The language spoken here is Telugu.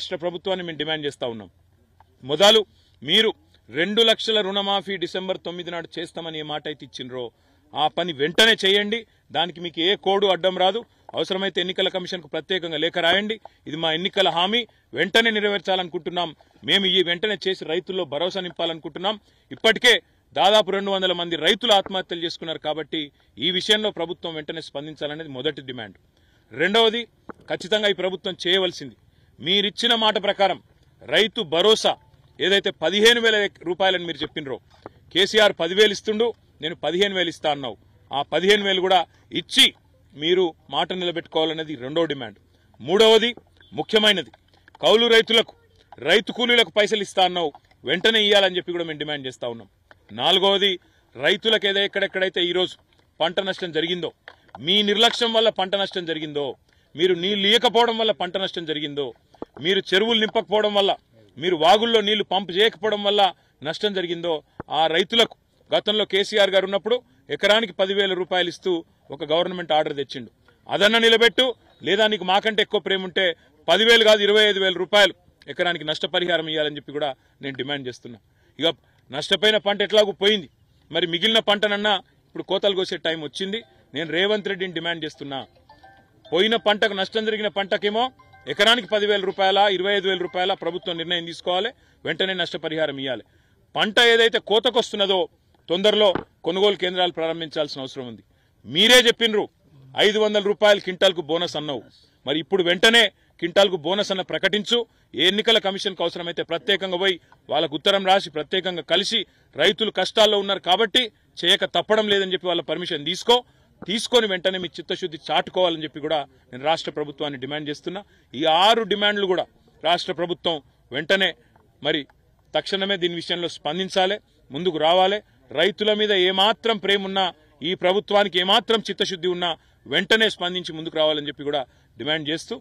రాష్ట్ర ప్రభుత్వాన్ని మేము డిమాండ్ చేస్తా ఉన్నాం. మొదలు మీరు 2 లక్షల రుణమాఫీ డిసెంబర్ 9 నాడు చేస్తామని ఏ మాట అయితే ఇచ్చినరో ఆ పని వెంటనే చేయండి. దానికి మీకు ఏ కోడ్ అడ్డం రాదు. అవసరమైతే ఎన్నికల కమిషన్కు ప్రత్యేకంగా లేఖ రాయండి. ఇది మా ఎన్నికల హామీ, వెంటనే నెరవేర్చాలనుకుంటున్నాం. మేము ఈ వెంటనే చేసి రైతుల్లో భరోసా నింపాలనుకుంటున్నాం. ఇప్పటికే దాదాపు 200 మంది రైతులు ఆత్మహత్యలు చేసుకున్నారు. కాబట్టి ఈ విషయంలో ప్రభుత్వం వెంటనే స్పందించాలనేది మొదటి డిమాండ్. రెండవది, ఖచ్చితంగా ఈ ప్రభుత్వం చేయవలసింది, మీరిచ్చిన మాట ప్రకారం రైతు భరోసా ఏదైతే 15,000 రూపాయలని మీరు చెప్పినరో, కేసీఆర్ 10,000 ఇస్తుండు, నేను 15,000 ఇస్తా అన్నావు. ఆ 15,000 కూడా ఇచ్చి మీరు మాట నిలబెట్టుకోవాలనేది రెండో డిమాండ్. మూడవది ముఖ్యమైనది, కౌలు రైతులకు రైతు కూలీలకు పైసలు ఇస్తా అన్నావు, వెంటనే ఇవ్వాలని చెప్పి కూడా మేము డిమాండ్ చేస్తా ఉన్నాం. నాలుగవది, రైతులకు ఎక్కడెక్కడైతే ఈరోజు పంట నష్టం జరిగిందో, మీ నిర్లక్ష్యం వల్ల పంట నష్టం జరిగిందో, మీరు నీళ్లు ఇవ్వకపోవడం వల్ల పంట నష్టం జరిగిందో, మీరు చెరువులు నింపకపోవడం వల్ల, మీరు వాగుల్లో నీళ్లు పంపు చేయకపోవడం వల్ల నష్టం జరిగిందో, ఆ రైతులకు గతంలో కేసీఆర్ గారు ఉన్నప్పుడు ఎకరానికి 10,000 రూపాయలు ఇస్తూ ఒక గవర్నమెంట్ ఆర్డర్ తెచ్చిండు. అదన్నా నిలబెట్టు, లేదా నీకు మాకంటే ఎక్కువ ప్రేమ ఉంటే 10,000 కాదు 25,000 రూపాయలు ఎకరానికి నష్టపరిహారం ఇవ్వాలని చెప్పి కూడా నేను డిమాండ్ చేస్తున్నా. ఇక నష్టపోయిన పంట ఎట్లాగూ పోయింది, మరి మిగిలిన పంటనన్నా ఇప్పుడు కోతలు కోసే టైం వచ్చింది. నేను రేవంత్ రెడ్డిని డిమాండ్ చేస్తున్నా, పోయిన పంటకు నష్టం జరిగిన పంటకేమో ఎకరానికి 10,000 రూపాయల 25,000 రూపాయల ప్రభుత్వం నిర్ణయం తీసుకోవాలి, వెంటనే నష్టపరిహారం ఇవ్వాలి. పంట ఏదైతే కోతకొస్తున్నదో తొందరలో కొనుగోలు కేంద్రాలు ప్రారంభించాల్సిన అవసరం ఉంది. మీరే చెప్పినరు 500 రూపాయలు క్వింటాల్కు బోనస్ అన్నావు, మరి ఇప్పుడు వెంటనే క్వింటాల్కు బోనస్ అన్న ప్రకటించు. ఏ ఎన్నికల కమిషన్కు అవసరమైతే ప్రత్యేకంగా పోయి వాళ్ళకు ఉత్తరం రాసి ప్రత్యేకంగా కలిసి, రైతులు కష్టాల్లో ఉన్నారు కాబట్టి చేయక తప్పడం లేదని చెప్పి వాళ్ళ పర్మిషన్ తీసుకొని వెంటనే మీ చిత్తశుద్ధి చాటుకోవాలని చెప్పి కూడా నేను రాష్ట్ర ప్రభుత్వాన్ని డిమాండ్ చేస్తున్నా. ఈ 6 డిమాండ్లు కూడా రాష్ట్ర ప్రభుత్వం వెంటనే మరి తక్షణమే దీని విషయంలో స్పందించాలి, ముందుకు రావాలి. రైతుల మీద ఏమాత్రం ప్రేమ ఉన్నా, ఈ ప్రభుత్వానికి ఏమాత్రం చిత్తశుద్ధి ఉన్నా వెంటనే స్పందించి ముందుకు రావాలని చెప్పి కూడా డిమాండ్ చేస్తూ